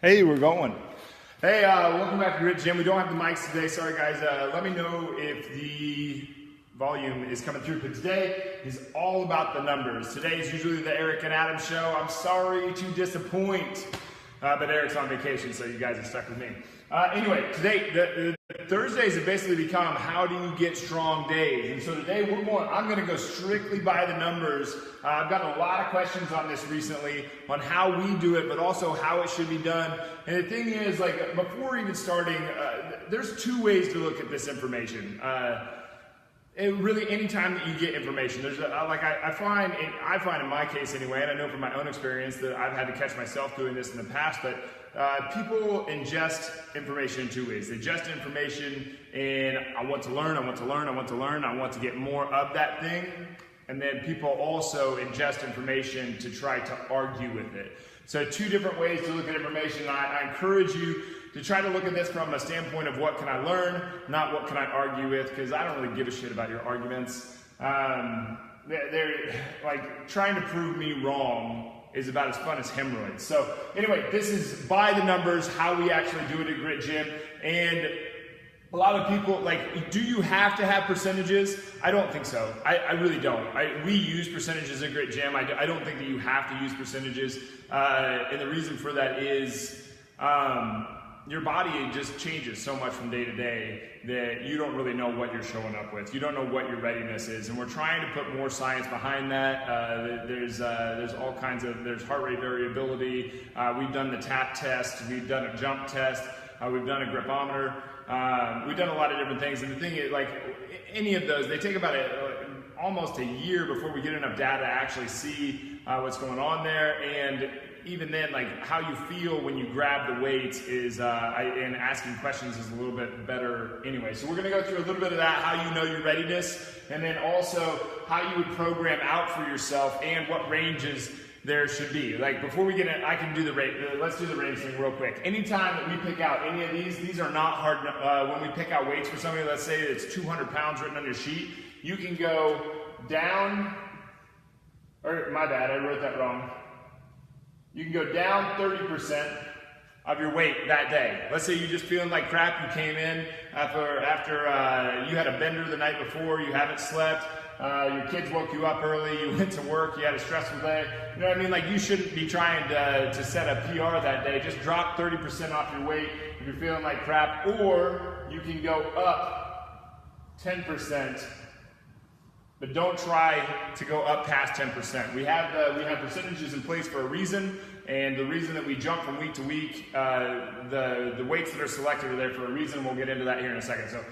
Hey, we're going. Hey, welcome back to Grit Gym. We don't have the mics today. Sorry, guys. Let me know if the volume is coming through. But today is all about the numbers. Today is usually the Eric and Adam show. I'm sorry to disappoint, but Eric's on vacation, so you guys are stuck with me. Anyway, today, the Thursdays have basically become how do you get strong days. And so today I'm going to go strictly by the numbers. I've gotten a lot of questions on this recently on how we do it, but also how it should be done. And the thing is, like, before even starting, there's two ways to look at this information. Really, anytime that you get information, there's I find in my case anyway, and I know from my own experience that I've had to catch myself doing this in the past, but people ingest information in two ways. They ingest information and I want to learn, I want to get more of that thing. And then people also ingest information to try to argue with it. So two different ways to look at information. I encourage you to try to look at this from a standpoint of what can I learn, not what can I argue with, because I don't really give a shit about your arguments. They're like trying to prove me wrong is about as fun as hemorrhoids. So anyway, this is by the numbers, how we actually do it at Grit Gym. And a lot of people, like, do you have to have percentages? I don't think so. I really don't. We use percentages at Grit Gym. I don't think that you have to use percentages. And the reason for that is your body just changes so much from day to day that you don't really know what you're showing up with. You don't know what your readiness is. And we're trying to put more science behind that. There's all kinds of, there's heart rate variability. We've done the tap test. We've done a jump test. We've done a gripometer. We've done a lot of different things. And the thing is, like, any of those, they take about almost a year before we get enough data to actually see what's going on there. And even then, like, how you feel when you grab the weights is, and asking questions is a little bit better anyway. So we're going to go through a little bit of that, how you know your readiness, and then also how you would program out for yourself and what ranges there should be. Like, before we get in, I can do the rate. Let's do the range thing real quick. Anytime that we pick out any of these are not hard. When we pick out weights for somebody, let's say it's 200 pounds written on your sheet, you can go down, or my bad, I wrote that wrong. You can go down 30% of your weight that day. Let's say you're just feeling like crap, you came in after you had a bender the night before, you haven't slept, your kids woke you up early, you went to work, you had a stressful day. You know what I mean? Like, you shouldn't be trying to set a PR that day. Just drop 30% off your weight if you're feeling like crap, or you can go up 10%. But don't try to go up past 10%. We have percentages in place for a reason, and the reason that we jump from week to week, the weights that are selected are there for a reason. We'll get into that here in a second. So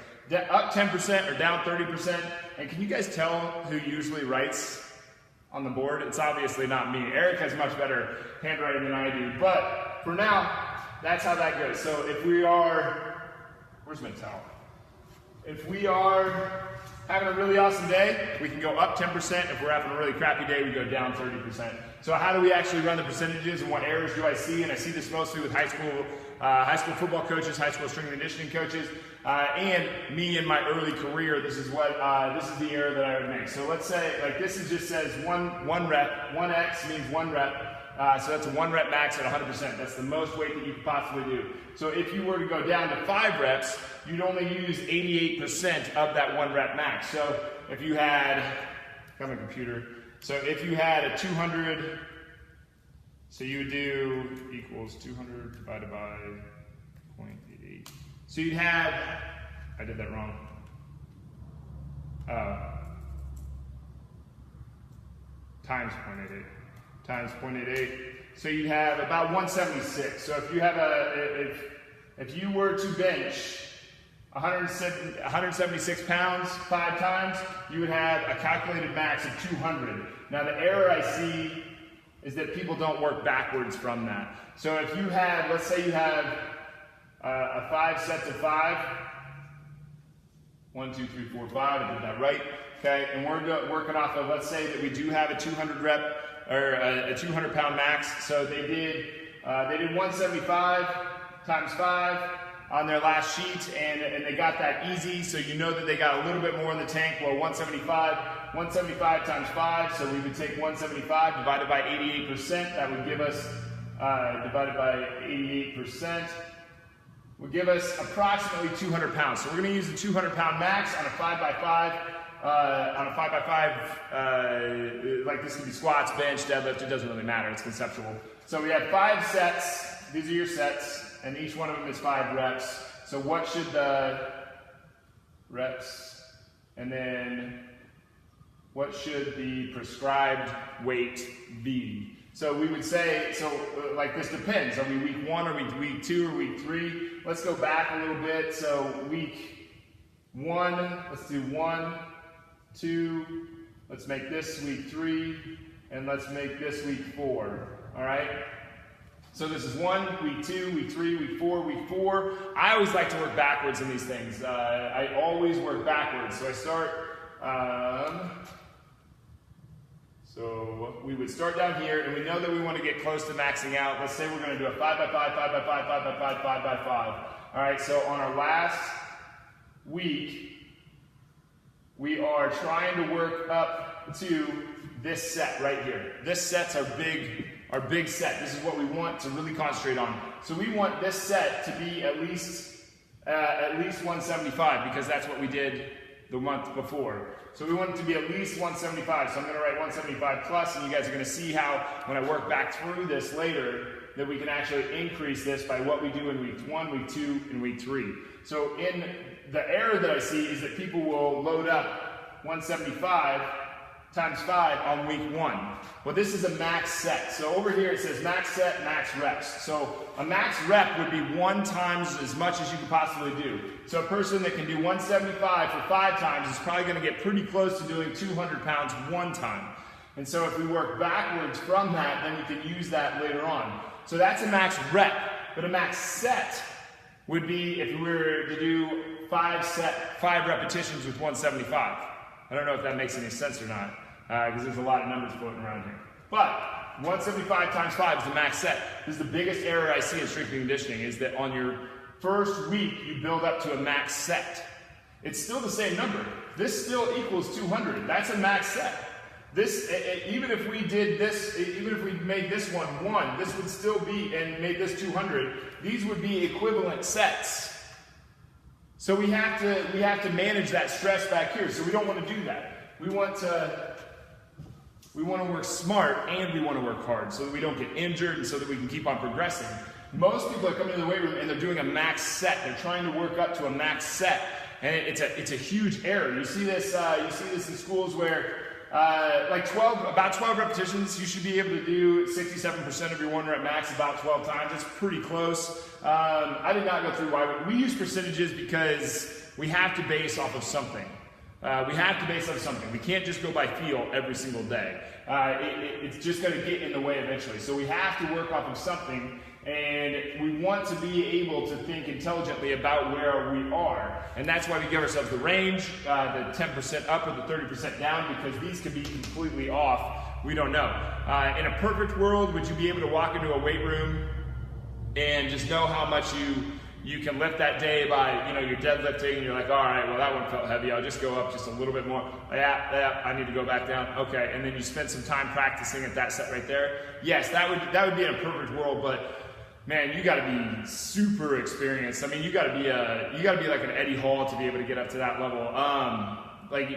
up 10% or down 30%. And can you guys tell who usually writes on the board? It's obviously not me. Eric has much better handwriting than I do. But for now, that's how that goes. So if we are, where's my towel? If we are having a really awesome day, we can go up 10%. If we're having a really crappy day, we go down 30%. So how do we actually run the percentages, and what errors do I see? And I see this mostly with high school football coaches, high school strength and conditioning coaches, and me in my early career. This is the error that I would make. So let's say, like, just says one rep. 1x means one rep. So that's a 1 rep max at 100%. That's the most weight that you could possibly do. So if you were to go down to 5 reps, you'd only use 88% of that 1 rep max. So if you had, got my computer. So if you had a 200, so you would do equals 200 divided by 0.88. So you'd have, I did that wrong. Times 0.88. Times 0.88. So you'd have about 176. So if you have if you were to bench 176 pounds 5 times, you would have a calculated max of 200. Now the error I see is that people don't work backwards from that. So if you have, let's say you have a 5 sets of 5, 1, 2, 3, 4, 5, I did that right. Okay, and we're working off of, let's say that we do have a 200 rep or a 200 pound max. So they did 175 times 5 on their last sheet, and they got that easy, so you know that they got a little bit more in the tank. Well, 175 times 5, so we would take 175 divided by 88%. That would give us divided by 88% will give us approximately 200 pounds. So we're going to use the 200-pound max on a 5x5. On a 5x5, like this could be squats, bench, deadlift, it doesn't really matter, it's conceptual. So we have 5 sets, these are your sets, and each one of them is 5 reps. So what should the reps, and then what should the prescribed weight be? So we would say, like this depends. Are we week 1, are we week 2, or week 3? Let's go back a little bit. So week 1, let's do 1, 2, let's make this week 3, and let's make this week 4, all right? So this is 1, week 2, week 3, week 4, week 4. I always like to work backwards in these things. I always work backwards. So I start, so we would start down here, and we know that we want to get close to maxing out. Let's say we're going to do a 5x5, 5x5, 5x5, 5x5. All right, so on our last week, we are trying to work up to this set right here. This set's our big set. This is what we want to really concentrate on. So we want this set to be at least 175 because that's what we did the month before. So we want it to be at least 175. So I'm going to write 175 plus, and you guys are going to see how when I work back through this later that we can actually increase this by what we do in week 1, week 2, and week 3. So in the error that I see is that people will load up 175 times 5 on week 1. Well, this is a max set. So over here it says max set, max reps. So a max rep would be 1 times as much as you could possibly do. So a person that can do 175 for 5 times is probably going to get pretty close to doing 200 pounds 1 time. And so if we work backwards from that, then we can use that later on. So that's a max rep. But a max set would be if we were to do 5 repetitions with 175. I don't know if that makes any sense or not, because there's a lot of numbers floating around here. But 175 times 5 is the max set. This is the biggest error I see in strength and conditioning, is that on your first week, you build up to a max set. It's still the same number. This still equals 200. That's a max set. This, even if we did this, even if we made this one 1, this would still be, and made this 200, these would be equivalent sets. So we have to manage that stress back here. So we don't want to do that. We want to work smart and we want to work hard so that we don't get injured and so that we can keep on progressing. Most people are coming to the weight room and they're doing a max set. They're trying to work up to a max set, and it's a huge error. You see this in schools where about 12 repetitions, you should be able to do 67% of your 1 rep max about 12 times. It's pretty close. I did not go through why. We use percentages because we have to base off of something. We can't just go by feel every single day. It's just going to get in the way eventually. So we have to work off of something, and we want to be able to think intelligently about where we are. And that's why we give ourselves the range, the 10% up or the 30% down, because these could be completely off. We don't know. In a perfect world, would you be able to walk into a weight room and just know how much you can lift that day by, you're deadlifting and you're like, all right, well, that one felt heavy. I'll just go up just a little bit more. Yeah, I need to go back down. Okay, and then you spend some time practicing at that set right there. Yes, that would be in a perfect world, but man, you got to be super experienced. I mean, you got to be like an Eddie Hall to be able to get up to that level.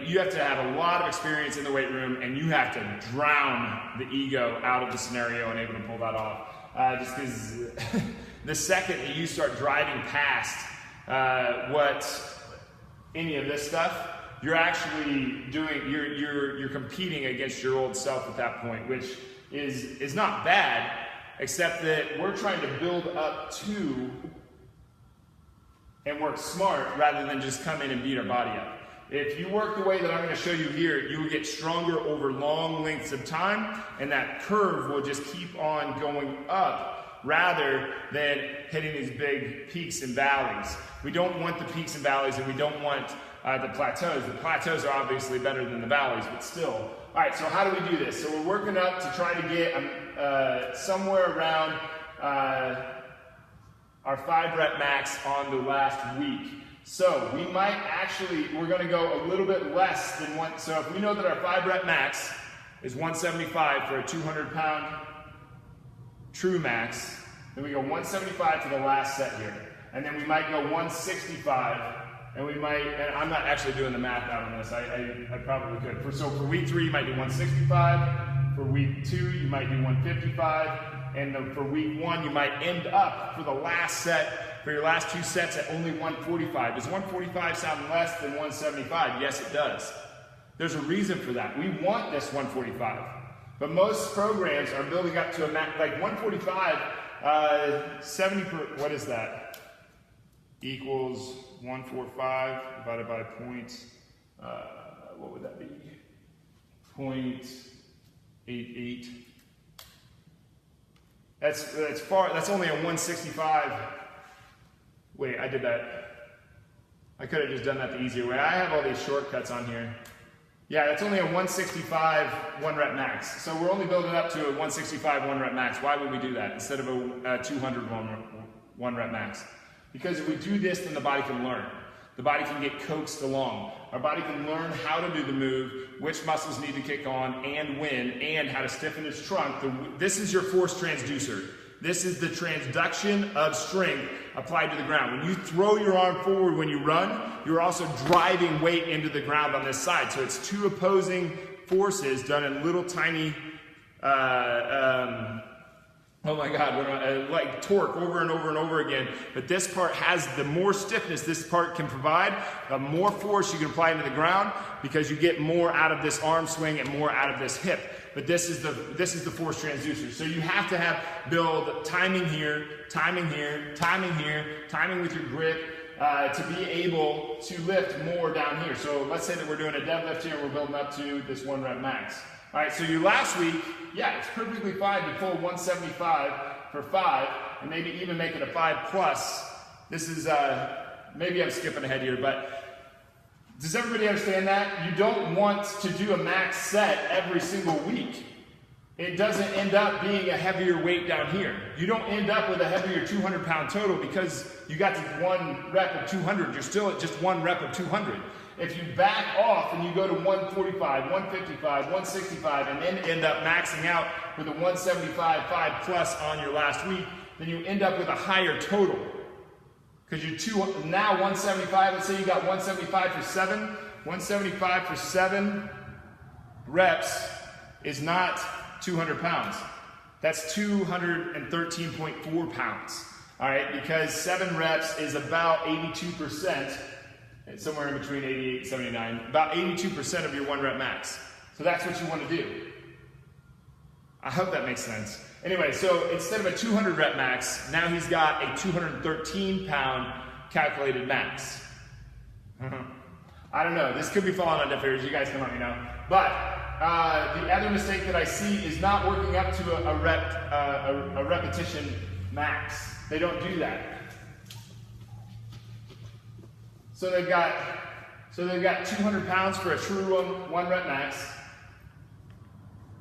You have to have a lot of experience in the weight room, and you have to drown the ego out of the scenario and able to pull that off. Just because the second that you start driving past what any of this stuff, you're actually you're competing against your old self at that point, which is not bad, except that we're trying to build up to and work smart rather than just come in and beat our body up. If you work the way that I'm going to show you here, you will get stronger over long lengths of time, and that curve will just keep on going up rather than hitting these big peaks and valleys. We don't want the peaks and valleys, and we don't want the plateaus. The plateaus are obviously better than the valleys, but still. All right, so how do we do this? So we're working up to try to get somewhere around our 5 rep max on the last week. So we might we're going to go a little bit less than one. So if we know that our 5 rep max is 175 for a 200 pound true max. Then we go 175 to the last set here. And then we might go 165, and we might, and I'm not actually doing the math out on this, I probably could. So for week 3, you might do 165. For week 2, you might do 155. And for week 1, you might end up for the last set, for your last 2 sets at only 145. Does 145 sound less than 175? Yes, it does. There's a reason for that. We want this 145. But most programs are building up to a max, like 145, 70 per, what is that? Equals 145 divided by point, what would that be? 0.88. That's far, that's only a 165. Wait, I did that. I could have just done that the easier way. I have all these shortcuts on here. Yeah, that's only a 165 1 rep max. So we're only building up to a 165 1 rep max. Why would we do that instead of a 200 1 rep max? Because if we do this, then the body can learn. The body can get coaxed along. Our body can learn how to do the move, which muscles need to kick on, and when, and how to stiffen its trunk. This is your force transducer. This is the transduction of strength applied to the ground. When you throw your arm forward when you run, you're also driving weight into the ground on this side. So it's 2 opposing forces done in little tiny, oh my God, like torque over and over and over again. But this part has the more stiffness this part can provide, the more force you can apply into the ground because you get more out of this arm swing and more out of this hip. But this is the force transducer. So you have to build timing here, timing here, timing here, timing with your grip to be able to lift more down here. So let's say that we're doing a deadlift here and we're building up to this 1 rep max. All right, so your last week, yeah, it's perfectly fine to pull 175 for 5 and maybe even make it a 5 plus. This is, maybe I'm skipping ahead here, but does everybody understand that? You don't want to do a max set every single week. It doesn't end up being a heavier weight down here. You don't end up with a heavier 200-pound total because you got to 1 rep of 200. You're still at just 1 rep of 200. If you back off and you go to 145, 155, 165, and then end up maxing out with a 175, 5 plus on your last week, then you end up with a higher total. Because you're now 175, let's say you got 175 for 7. 175 for 7 reps is not 200 pounds. That's 213.4 pounds. All right, because 7 reps is about 82%. It's somewhere in between 88 and 79, about 82% of your 1 rep max. So that's what you want to do. I hope that makes sense. Anyway, so instead of a 200 rep max, now he's got a 213 pound calculated max. I don't know, this could be falling on deaf ears, you guys can let me know. But the other mistake that I see is not working up to a repetition max. They don't do that. So they've got 200 pounds for a true 1 rep max.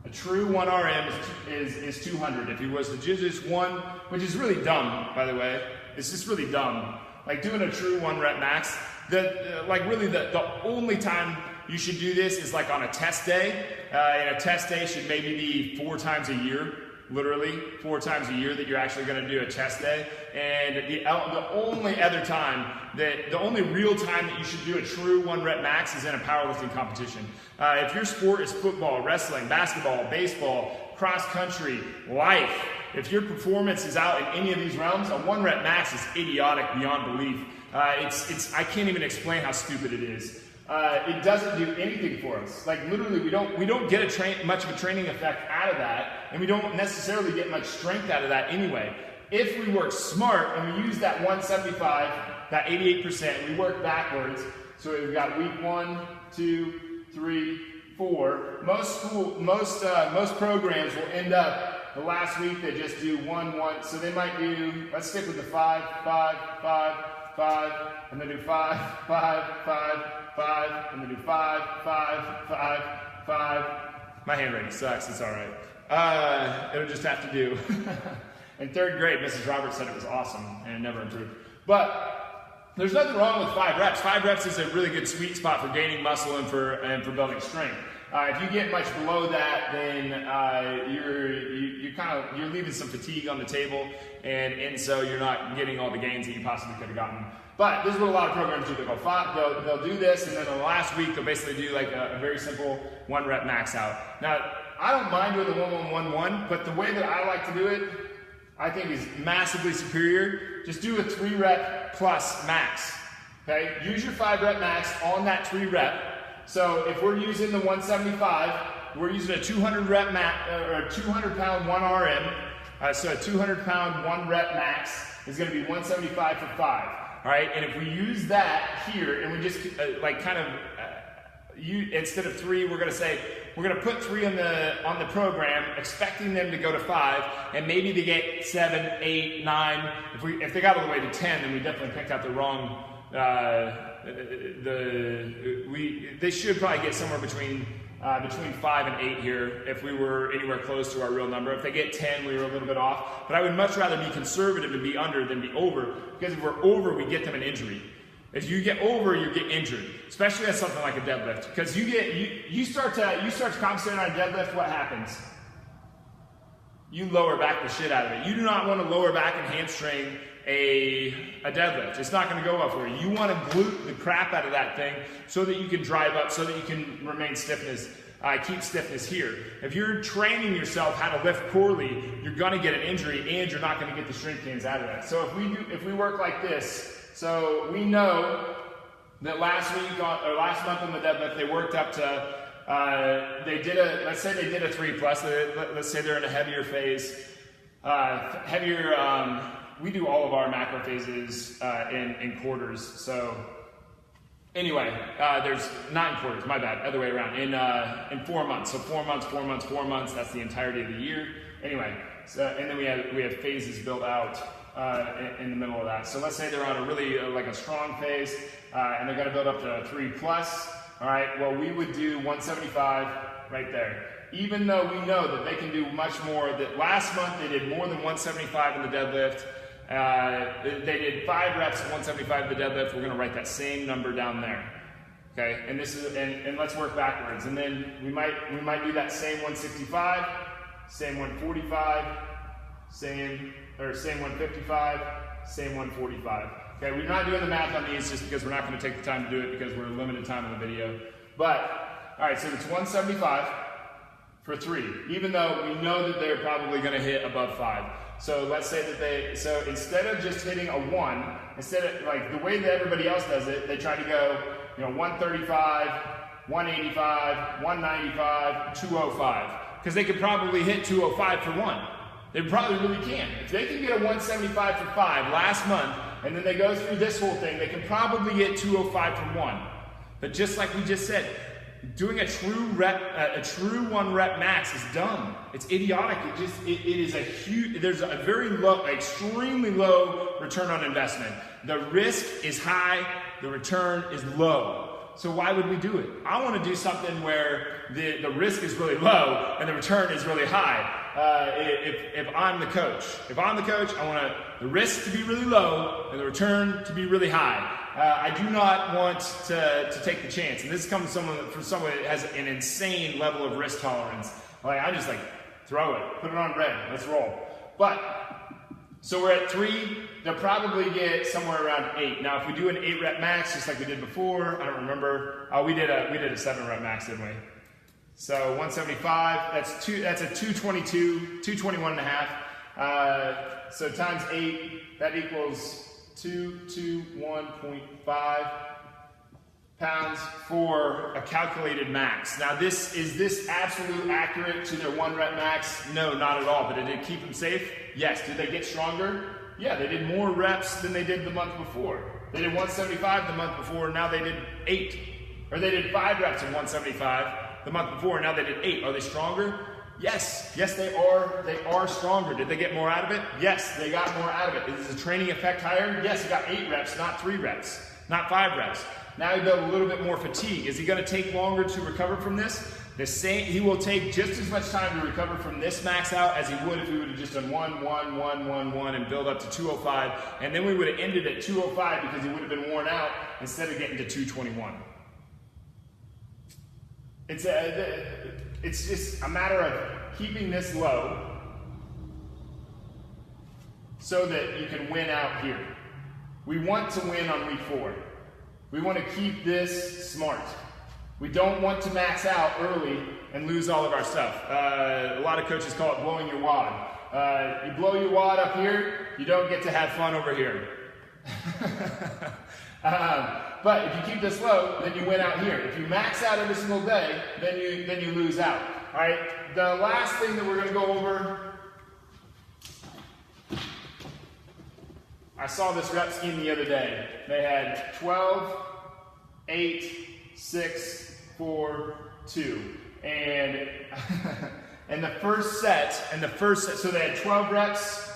A true 1 RM is 200. If he was to do just 1, which is really dumb, by the way. It's just really dumb. Like doing a true 1 rep max, the only time you should do this is like on a test day. And a test day should maybe be 4 times a year. Literally 4 times a year that you're actually going to do a test day. And the only other time, the only real time that you should do a true 1 rep max is in a powerlifting competition. If your sport is football, wrestling, basketball, baseball, cross country, life, if your performance is out in any of these realms, a 1 rep max is idiotic beyond belief. I can't even explain how stupid it is. It doesn't do anything for us. Like literally, we don't get much of a training effect out of that, and we don't necessarily get much strength out of that anyway. If we work smart and we use that 175, that 88%, we work backwards. So we've got week 1, 2, 3, 4. Most programs will end up the last week they just do 1, 1. So they might do. Let's stick with the 5, 5, 5, 5, and then do 5, 5, 5. 5, and then do 5, 5, 5, 5. My handwriting sucks, it's all right. It'll just have to do. In 3rd grade, Mrs. Roberts said it was awesome, and it never improved. But there's nothing wrong with 5 reps. 5 reps is a really good sweet spot for gaining muscle and for building strength. If you get much below that, then you're leaving some fatigue on the table, and so you're not getting all the gains that you possibly could have gotten. But this is what a lot of programs do. They'll do this, and then in the last week they'll basically do like a very simple 1 rep max out. Now, I don't mind doing the 1-1-1-1, but the way that I like to do it, I think is massively superior. Just do a 3 rep plus max. Okay, use your 5 rep max on that 3 rep. So if we're using the 175, we're using a 200 rep or a 200 pound 1 RM. So a 200 pound 1 rep max is going to be 175 for 5. All right, and if we use that here, and we just instead of 3, we're going to say we're going to put 3 on the program, expecting them to go to 5, and maybe they get 7, 8, 9. If they got all the way to 10, then we definitely picked out the wrong. They should probably get somewhere between 5 and 8 here if we were anywhere close to our real number. If they get 10, we were a little bit off. But I would much rather be conservative and be under than be over, because if we're over, we get them an injury. If you get over, you get injured, especially on something like a deadlift. Because you start to compensate on a deadlift, what happens? You lower back the shit out of it. You do not want to lower back and hamstring a deadlift. It's not going to go well for you. You want to glute the crap out of that thing so that you can drive up, so that you can remain stiffness, keep stiffness here. If you're training yourself how to lift poorly, you're going to get an injury, and you're not going to get the strength gains out of that. So if we work like this, so we know that last month on the deadlift they worked up to let's say they did a 3 plus. Let's say they're in a heavier phase, we do all of our macro phases in quarters. So anyway, there's 9 quarters, my bad, other way around, in 4 months. So 4 months, 4 months, 4 months, that's the entirety of the year. Anyway, so, and then we have phases built out in the middle of that. So let's say they're on a really like a strong phase, and they're gonna build up to 3 plus. All right, well, we would do 175 right there. Even though we know that they can do much more, that last month they did more than 175 in the deadlift. They did 5 reps at 175 in the deadlift. We're going to write that same number down there. Okay, and this is and let's work backwards. And then we might do that same 165, same 145, same 155, same 145. Okay, we're not doing the math on these just because we're not going to take the time to do it because we're limited time in the video. But all right, so it's 175 for 3, even though we know that they're probably going to hit above 5. So let's say that so instead of just hitting a 1, instead of like the way that everybody else does it, they try to go, 135, 185, 195, 205. Because they could probably hit 205 for 1. They probably really can. If they can get a 175 for 5 last month, and then they go through this whole thing, they can probably get 205 for 1. But just like we just said, doing a true 1 rep max is dumb. It's idiotic. It is a huge, there's a very low, extremely low return on investment. The risk is high, the return is low. So why would we do it? I want to do something where the risk is really low and the return is really high. If I'm the coach, I want the risk to be really low and the return to be really high. I do not want to take the chance. And this comes from someone that has an insane level of risk tolerance. I just throw it, put it on red, let's roll. But, so we're at 3, they'll probably get somewhere around 8. Now if we do an 8 rep max, just like we did before, I don't remember, we did a 7 rep max, didn't we? So 175, that's a 221 and a half. So times 8, that equals 221.5 pounds for a calculated max. Now is this absolute accurate to their 1 rep max? No, not at all. But did it keep them safe? Yes. Did they get stronger? Yeah, they did more reps than they did the month before. They did 175 the month before, now they did 8. Or they did 5 reps of 175 the month before, now they did 8. Are they stronger? Yes, they are stronger. Did they get more out of it? Yes, they got more out of it. Is the training effect higher? Yes, he got 8 reps, not 3 reps, not 5 reps. Now he built a little bit more fatigue. Is he going to take longer to recover from this? He will take just as much time to recover from this max out as he would if we would have just done 1, 1, 1, 1, 1 and build up to 205. And then we would have ended at 205 because he would have been worn out instead of getting to 221. It's just a matter of keeping this low so that you can win out here. We want to win on week 4. We want to keep this smart. We don't want to max out early and lose all of our stuff. A lot of coaches call it blowing your wad. You blow your wad up here, you don't get to have fun over here. But if you keep this low, then you win out here. If you max out every single day, then you lose out. All right. The last thing that we're going to go over. I saw this rep scheme the other day. They had 12, 8, 6, 4, 2, and and the first set, so they had 12 reps.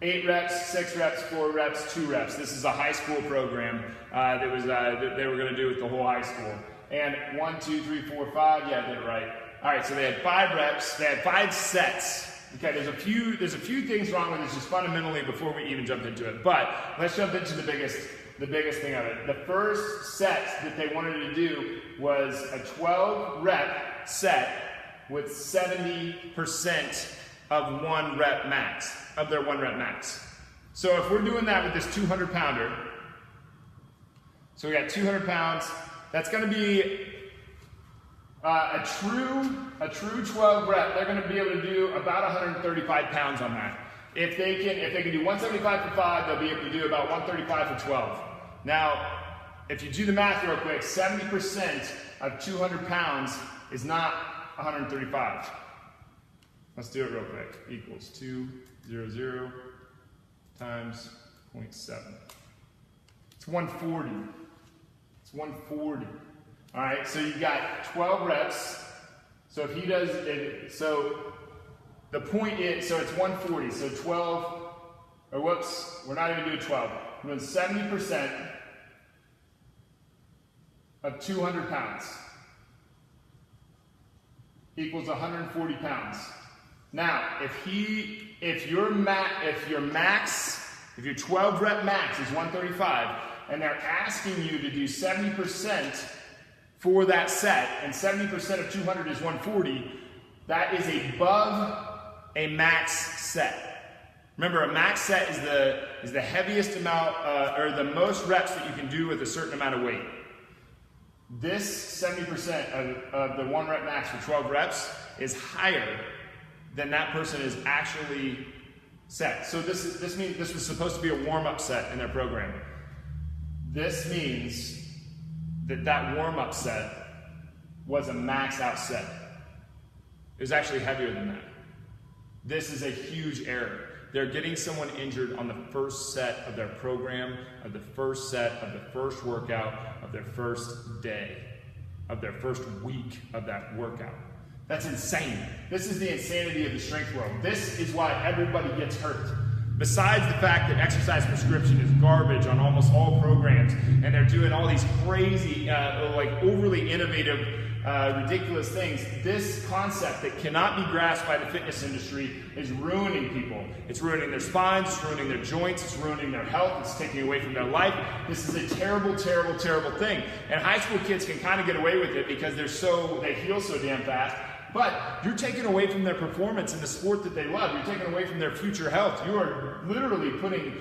8 reps, 6 reps, 4 reps, 2 reps. This is a high school program that they were going to do with the whole high school. And 1, 2, 3, 4, 5. Yeah, I did it right. All right, so they had 5 reps. They had 5 sets. Okay, there's a few things wrong with this just fundamentally before we even jump into it. But let's jump into the biggest thing of it. The first set that they wanted to do was a 12 rep set with 70% of 1 rep max, of their 1 rep max. So if we're doing that with this 200 pounder, so we got 200 pounds, that's going to be a true 12 rep. They're going to be able to do about 135 pounds on that. If they can do 175 for 5, they'll be able to do about 135 for 12. Now, if you do the math real quick, 70% of 200 pounds is not 135. Let's do it real quick. Equals 200 times 0.7. It's 140. It's 140. All right, so you got 12 reps. So if he does it, so the point is, so it's 140. So 12, or whoops, we're not even doing 12. We're doing 70% of 200 pounds equals 140 pounds. Now, if your 12 rep max is 135, and they're asking you to do 70% for that set, and 70% of 200 is 140, that is above a max set. Remember, a max set is the heaviest amount, or the most reps that you can do with a certain amount of weight. This 70% of the 1 rep max for 12 reps is higher than that person is actually set. So this means this was supposed to be a warm-up set in their program. This means that warm-up set was a max-out set. It was actually heavier than that. This is a huge error. They're getting someone injured on the first set of their program, of the first set of the first workout, of their first day, of their first week of that workout. That's insane. This is the insanity of the strength world. This is why everybody gets hurt. Besides the fact that exercise prescription is garbage on almost all programs, and they're doing all these crazy, like overly innovative, ridiculous things, this concept that cannot be grasped by the fitness industry is ruining people. It's ruining their spines, it's ruining their joints, it's ruining their health, it's taking away from their life. This is a terrible, terrible, terrible thing. And high school kids can kind of get away with it because they heal so damn fast. But you're taking away from their performance in the sport that they love. You're taking away from their future health. You are literally putting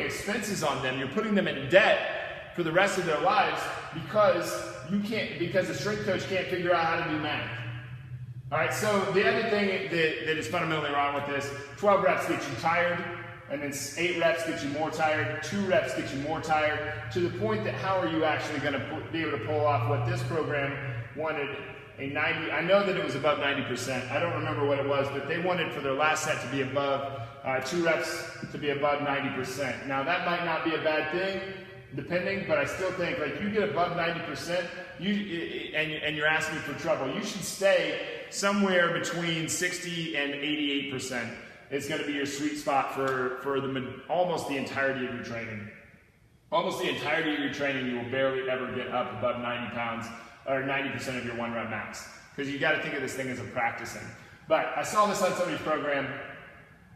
expenses on them. You're putting them in debt for the rest of their lives because the strength coach can't figure out how to do math. All right. So the other thing that is fundamentally wrong with this: 12 reps get you tired, and then 8 reps get you more tired. 2 reps get you more tired. To the point that how are you actually going to be able to pull off what this program wanted? A 90, I know that it was above 90%. I don't remember what it was, but they wanted for their last set to be above 2 reps to be above 90%. Now that might not be a bad thing, depending, but I still think like you get above 90%, and you're asking for trouble. You should stay somewhere between 60 and 88%. It's going to be your sweet spot for almost the entirety of your training. Almost the entirety of your training, you will barely ever get up above 90 pounds. Or 90% of your 1 rep max. Because you got to think of this thing as a practicing. But I saw this on somebody's program.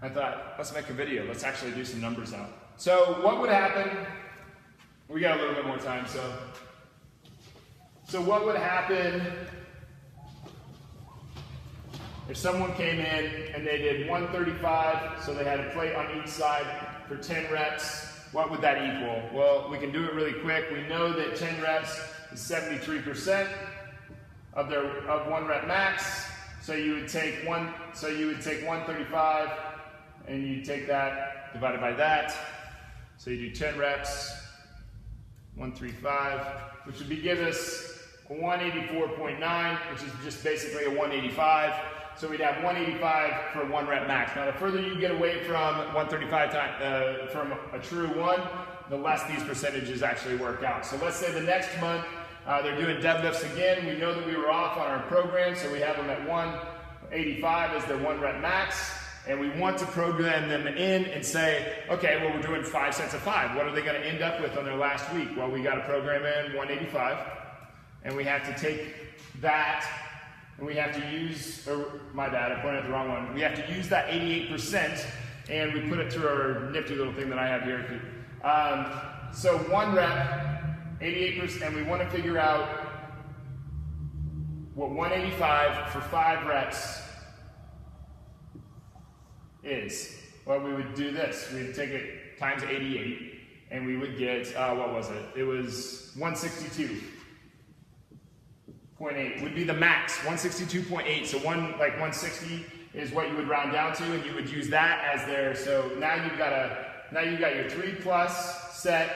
I thought, let's make a video. Let's actually do some numbers out. So what would happen? We got a little bit more time, so. So what would happen if someone came in and they did 135, so they had a plate on each side for 10 reps, what would that equal? Well, we can do it really quick. We know that 10 reps is 73% of 1 rep max. So you would take 135 and you take that divided by that. So you do 10 reps, 135, which would give us 184.9, which is just basically a 185. So we'd have 185 for 1 rep max. Now, the further you get away from 135 from a true 1, the less these percentages actually work out. So let's say the next month they're doing deadlifts again. We know that we were off on our program, so we have them at 185 as their 1 rep max. And we want to program them in and say, okay, well, we're doing 5 sets of 5. What are they going to end up with on their last week? Well, we got to program in 185, and we have to take that. And we have to use, my bad, I pointed at the wrong one. We have to use that 88% and we put it through our nifty little thing that I have here. So 1 rep, 88%, and we want to figure out what 185 for 5 reps is. Well, we would do this. We'd take it times 88 and we would get, what was it? It was 162.8 would be the max, 162.8. So 160 is what you would round down to, and you would use that as their. So now you've got your 3+ set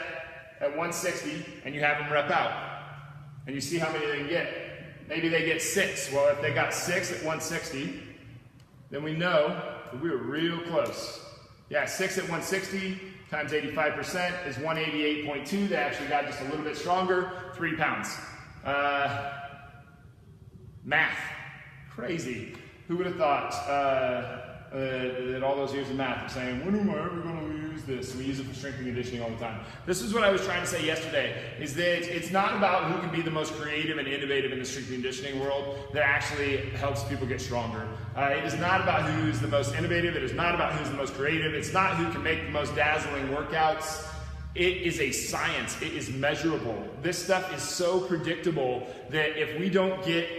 at 160, and you have them rep out, and you see how many they can get. Maybe they get 6. Well, if they got 6 at 160, then we know that we were real close. Yeah, 6 at 160 times 85% is 188.2. They actually got just a little bit stronger, 3 pounds. Math, crazy. Who would have thought that all those years of math are saying, when am I ever going to use this? We use it for strength and conditioning all the time. This is what I was trying to say yesterday, is that it's not about who can be the most creative and innovative in the strength and conditioning world that actually helps people get stronger. It is not about who's the most innovative. It is not about who's the most creative. It's not who can make the most dazzling workouts. It is a science. It is measurable. This stuff is so predictable that if we don't get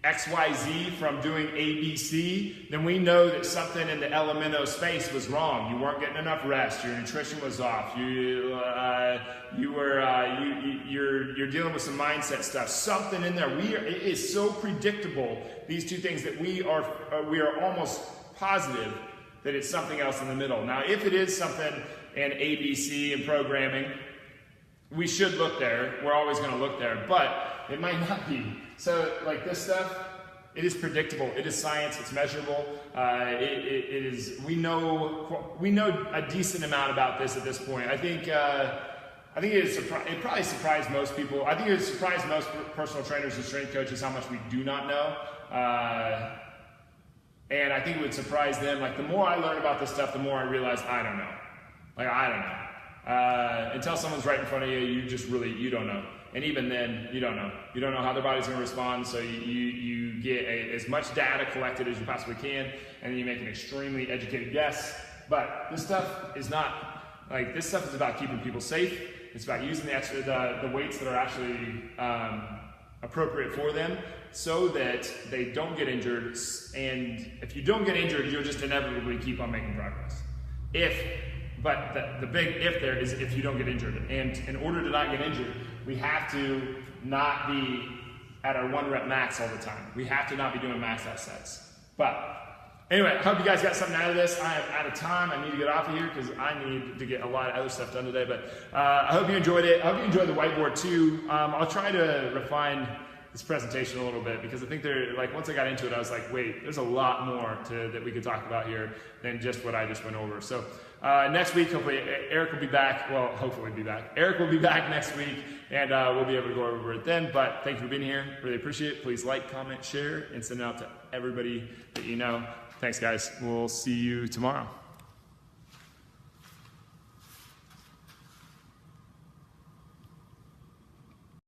XYZ from doing ABC, then we know that something in the LMNO space was wrong. You weren't getting enough rest. Your nutrition was off. You're dealing with some mindset stuff. Something in there. It is so predictable, these two things, that we are almost positive that it's something else in the middle. Now, if it is something in ABC and programming, we should look there. We're always going to look there, but it might not be. So, like this stuff, it is predictable. It is science. It's measurable. It is. We know a decent amount about this at this point. I think it probably surprised most people. I think it would surprise most personal trainers and strength coaches how much we do not know. And I think it would surprise them. Like, the more I learn about this stuff, the more I realize I don't know. Like, I don't know. Until someone's right in front of you, you don't know. And even then, you don't know. You don't know how their body's going to respond, so you get as much data collected as you possibly can, and then you make an extremely educated guess. But this stuff is not, like, this stuff is about keeping people safe. It's about using the weights that are actually appropriate for them so that they don't get injured. And if you don't get injured, you'll just inevitably keep on making progress. But the big if there is if you don't get injured. And in order to not get injured, we have to not be at our 1 rep max all the time. We have to not be doing max out sets. But anyway, I hope you guys got something out of this. I am out of time. I need to get off of here because I need to get a lot of other stuff done today. But I hope you enjoyed it. I hope you enjoyed the whiteboard too. I'll try to refine this presentation a little bit because I think once I got into it, I was like, wait, there's a lot more that we could talk about here than just what I just went over. So next week, hopefully, Eric will be back. Well, hopefully be back. Eric will be back next week, and we'll be able to go over it then. But thank you for being here. Really appreciate it. Please like, comment, share, and send it out to everybody that you know. Thanks, guys. We'll see you tomorrow.